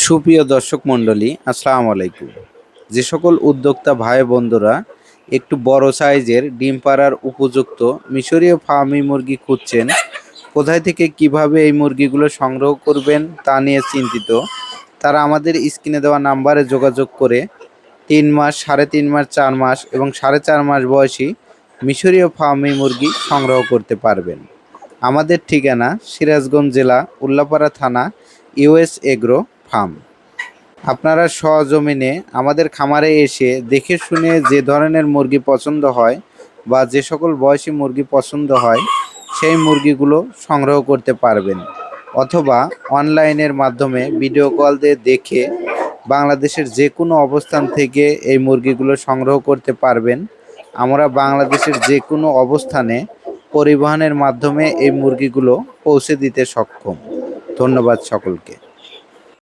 সুপ্রিয় দর্শক মণ্ডলী, আসসালামু আলাইকুম। যে সকল উদ্যোক্তা ভাই বন্ধুরা একটু বড় সাইজের ডিম পাড়ার উপযুক্ত মিশরীয় ফার্মি মুরগি খুঁজছেন, কোথায় থেকে কিভাবে এই মুরগিগুলো সংগ্রহ করবেন তা নিয়ে চিন্তিত, তারা আমাদের স্ক্রিনে দেওয়া নাম্বারে যোগাযোগ করে 3 মাস, 3.5 মাস, 4 মাস এবং 4.5 মাস বয়সী মিশরীয় ফার্মি মুরগি সংগ্রহ করতে পারবেন। আমাদের ঠিকানা সিরাজগঞ্জ জেলা, উল্লাপাড়া থানা, ইউএস এগ্রো ফার্ম। আপনারা সজমিনে আমাদের খামারে এসে দেখে শুনে যে ধরনের মুরগি পছন্দ হয় বা যে সকল বয়সী মুরগি পছন্দ হয় সেই মুরগিগুলো সংগ্রহ করতে পারবেন, অথবা অনলাইনের মাধ্যমে ভিডিও কল দিয়ে দেখে বাংলাদেশের যে কোনো অবস্থান থেকে এই মুরগিগুলো সংগ্রহ করতে পারবেন। আমরা বাংলাদেশের যে কোনো অবস্থানে পরিবহনের মাধ্যমে এই মুরগিগুলো পৌঁছে দিতে সক্ষম। ধন্যবাদ সকলকে।